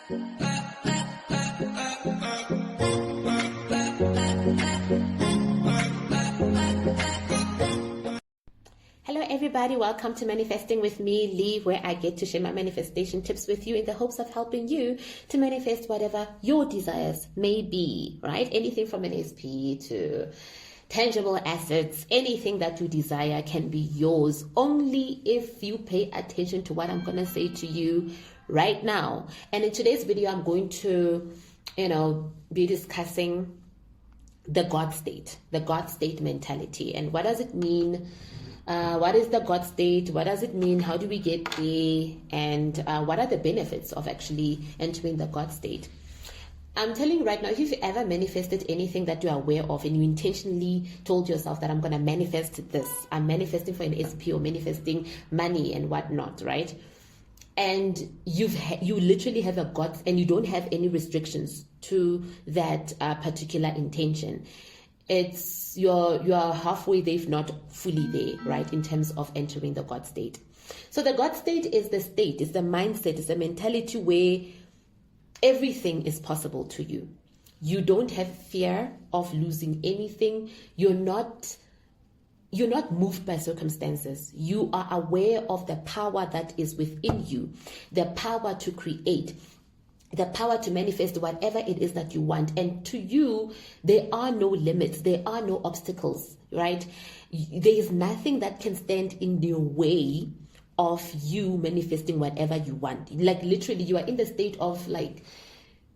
Hello everybody, welcome to Manifesting with me, Lee, where I get to share my manifestation tips with you in the hopes of helping you to manifest whatever your desires may be, right? Anything from an SP to tangible assets, anything that you desire can be yours only if you pay attention to what I'm going to say to you right now. And in today's video, I'm going to, be discussing the God state mentality. And what does it mean? What is the God state? What does it mean? How do we get there? And what are the benefits of actually entering the God state? I'm telling you right now, if you've ever manifested anything that you're aware of and you intentionally told yourself that I'm going to manifest this, I'm manifesting for an SP or manifesting money and whatnot, right? And you literally have a God and you don't have any restrictions to that particular intention. It's you're halfway there, if not fully there, right, in terms of entering the God state. So the God state is the state, it's the mindset, it's the mentality where everything is possible to you. You don't have fear of losing anything. You're not moved by circumstances. You are aware of the power that is within you, the power to create, the power to manifest whatever it is that you want. And to you, there are no limits. There are no obstacles, right? There is nothing that can stand in your way of you manifesting whatever you want. Like literally, you are in the state of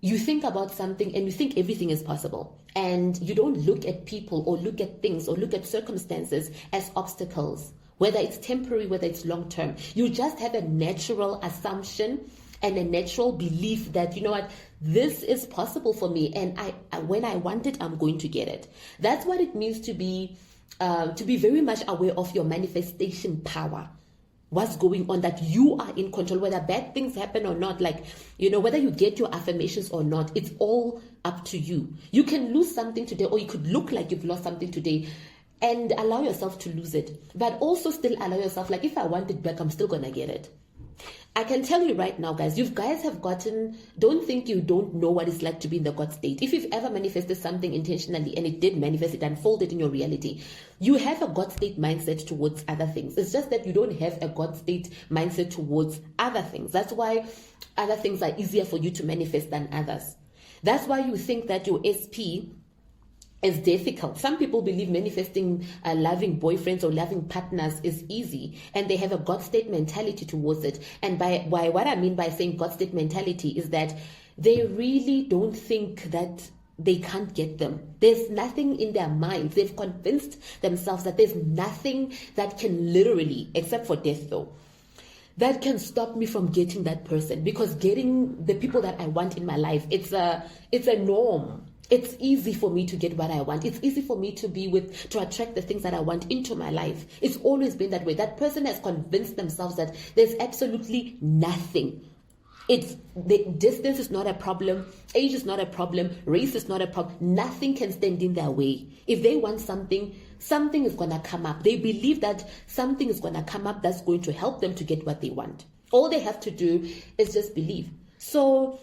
you think about something and you think everything is possible. And you don't look at people or look at things or look at circumstances as obstacles, whether it's temporary, whether it's long term. You just have a natural assumption and a natural belief that, you know what, this is possible for me. And when I want it, I'm going to get it. That's what it means to be very much aware of your manifestation power. What's going on, that you are in control, whether bad things happen or not, whether you get your affirmations or not, it's all up to you. You can lose something today, or you could look like you've lost something today and allow yourself to lose it, but also still allow yourself, if I want it back, I'm still going to get it. I can tell you right now, guys, you guys have don't think you don't know what it's like to be in the God state. If you've ever manifested something intentionally and it did manifest, it unfolded in your reality, you have a God state mindset towards other things. It's just that you don't have a God state mindset towards other things. That's why other things are easier for you to manifest than others. That's why you think that your SP is difficult. Some people believe manifesting loving boyfriends or loving partners is easy, and they have a God state mentality towards it. And by what I mean by saying God state mentality is that they really don't think that they can't get them. There's nothing in their minds. They've convinced themselves that there's nothing that can literally, except for death though, that can stop me from getting that person, because getting the people that I want in my life, it's a norm. It's easy for me to get what I want. It's easy for me to attract the things that I want into my life. It's always been that way. That person has convinced themselves that there's absolutely nothing. The distance is not a problem. Age is not a problem. Race is not a problem. Nothing can stand in their way. If they want something is going to come up. They believe that something is going to come up that's going to help them to get what they want. All they have to do is just believe. So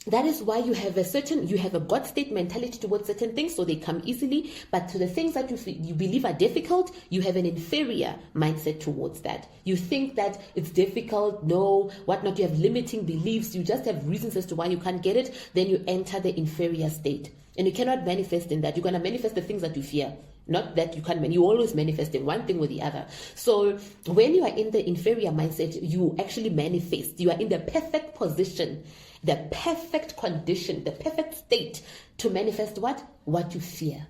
that is why you have a God state mentality towards certain things, so they come easily. But to the things that you believe are difficult, you have an inferior mindset towards that. You think that it's difficult, no, whatnot. You have limiting beliefs. You just have reasons as to why you can't get it. Then you enter the inferior state, and you cannot manifest in that. You're going to manifest the things that you fear. Not that you can't, you always manifest in one thing or the other. So when you are in the inferior mindset, you actually manifest. You are in the perfect position, the perfect condition, the perfect state to manifest what you fear.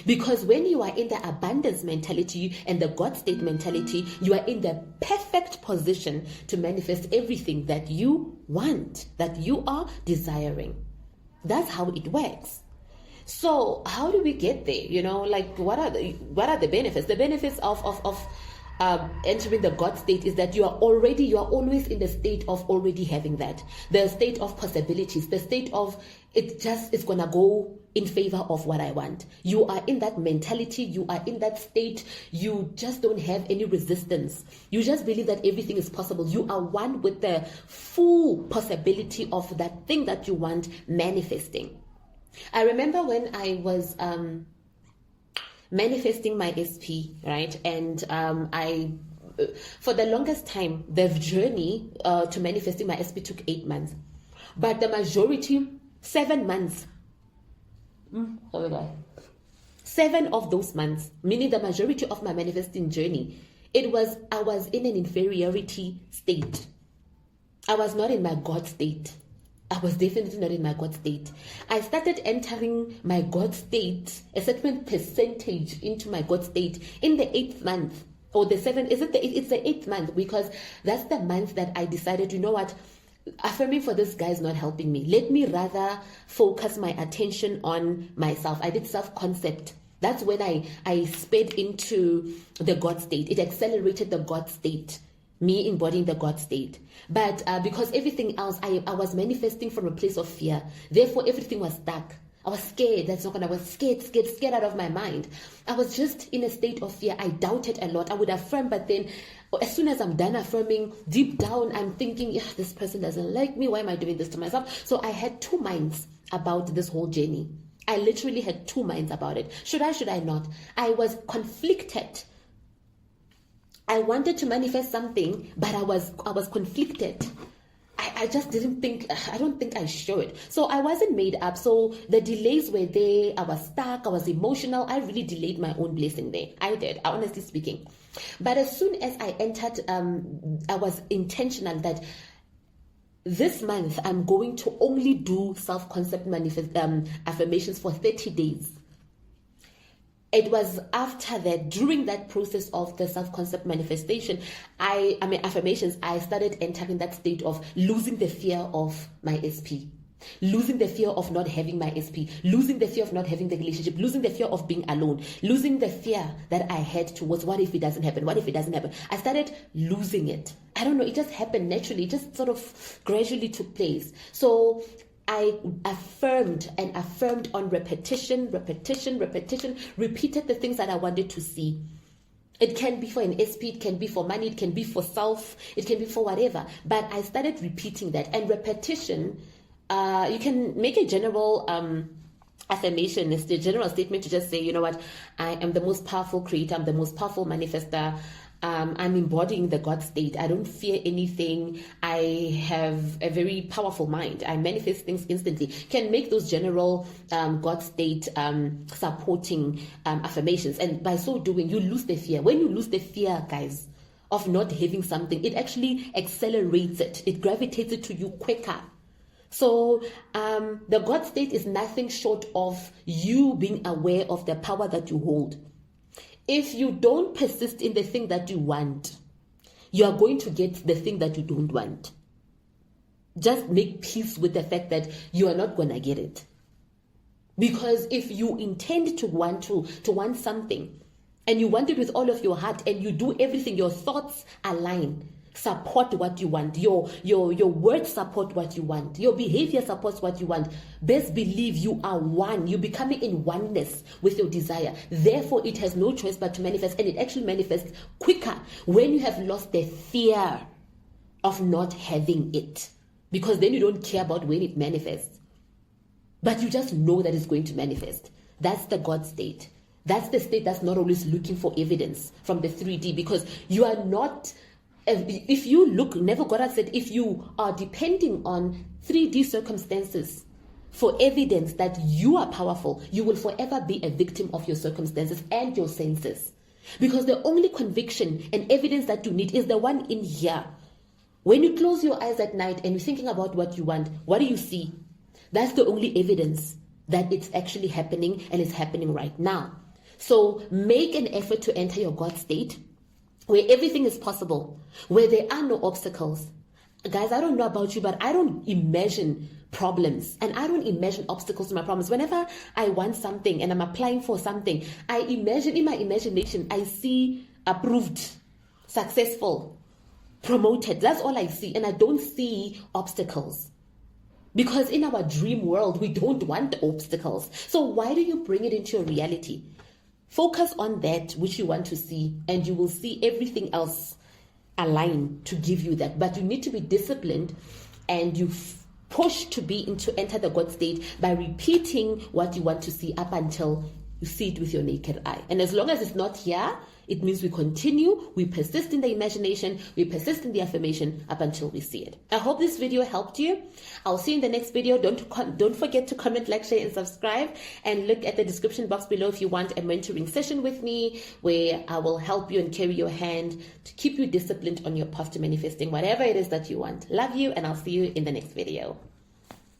Because when you are in the abundance mentality and the God state mentality, you are in the perfect position to manifest everything that you want, that you are desiring. That's how it works. So how do we get there? What are the benefits? The benefits of entering the God state is that you are always in the state of already having that. The state of possibilities, the state of it's gonna go in favor of what I want. You are in that mentality, you are in that state, you just don't have any resistance. You just believe that everything is possible. You are one with the full possibility of that thing that you want manifesting. I remember when I was manifesting my SP, right? And for the longest time, the journey to manifesting my SP took 8 months. But the majority, 7 months. 7 of those months, meaning the majority of my manifesting journey, I was in an inferiority state. I was not in my God state. I was definitely not in my God state. I started entering my God state, a certain percentage into my God state in the 8th month. Or the 7th, it's the 8th month, because that's the month that I decided, you know what, affirming for this guy is not helping me. Let me rather focus my attention on myself. I did self-concept. That's when I sped into the God state. It accelerated the God state, me embodying the God state. But because everything else, I was manifesting from a place of fear. Therefore, everything was stuck. I was scared. I was scared out of my mind. I was just in a state of fear. I doubted a lot. I would affirm, but then as soon as I'm done affirming, deep down, I'm thinking, yeah, this person doesn't like me. Why am I doing this to myself? So I had 2 minds about this whole journey. I literally had 2 minds about it. Should I not? I was conflicted. I wanted to manifest something, but I was conflicted. I just I don't think I should. So I wasn't made up. So the delays were there. I was stuck. I was emotional. I really delayed my own blessing there. I did, honestly speaking. But as soon as I entered, I was intentional that this month I'm going to only do self-concept affirmations for 30 days. It was after that, during that process of the self-concept manifestation, affirmations, I started entering that state of losing the fear of my SP, losing the fear of not having my SP, losing the fear of not having the relationship, losing the fear of being alone, losing the fear that I had towards what if it doesn't happen, what if it doesn't happen. I started losing it. I don't know, it just happened naturally, it just sort of gradually took place. So I affirmed on repetition, repeated the things that I wanted to see. It can be for an SP, it can be for money, it can be for self, it can be for whatever. But I started repeating that. And repetition, you can make a general affirmation. It's the general statement to just say, you know what, I am the most powerful creator, I'm the most powerful manifester. I'm embodying the God state. I don't fear anything. I have a very powerful mind. I manifest things instantly. Can make those general God state supporting affirmations. And by so doing, you lose the fear. When you lose the fear, guys, of not having something, it actually accelerates it. It gravitates it to you quicker. So the God state is nothing short of you being aware of the power that you hold. If you don't persist in the thing that you want, you are going to get the thing that you don't want. Just make peace with the fact that you are not going to get it. Because if you intend to want something, and you want it with all of your heart, and you do everything, your thoughts align, support what you want, your words support what you want, your behavior supports what you want, best believe you are one. You're becoming in oneness with your desire. Therefore, it has no choice but to manifest, and it actually manifests quicker when you have lost the fear of not having it, because then you don't care about when it manifests, but you just know that it's going to manifest. That's the God state. That's the state that's not always looking for evidence from the 3D, because you are not. If you look, Neville Goddard said, if you are depending on 3D circumstances for evidence that you are powerful, you will forever be a victim of your circumstances and your senses. Because the only conviction and evidence that you need is the one in here. When you close your eyes at night and you're thinking about what you want, what do you see? That's the only evidence that it's actually happening, and it's happening right now. So make an effort to enter your God state, where everything is possible, where there are no obstacles. Guys, I don't know about you, but I don't imagine problems, and I don't imagine obstacles to my problems. Whenever I want something and I'm applying for something, I imagine, in my imagination, I see approved, successful, promoted. That's all I see, and I don't see obstacles. Because in our dream world, we don't want the obstacles. So why do you bring it into your reality? Focus on that which you want to see, and you will see everything else align to give you that. But you need to be disciplined, and you push to enter the God state by repeating what you want to see up until you see it with your naked eye. And as long as it's not here, it means we continue, we persist in the imagination, we persist in the affirmation up until we see it. I hope this video helped you. I'll see you in the next video. Don't forget to comment, like, share, and subscribe. And look at the description box below if you want a mentoring session with me, where I will help you and carry your hand to keep you disciplined on your path to manifesting whatever it is that you want. Love you, and I'll see you in the next video.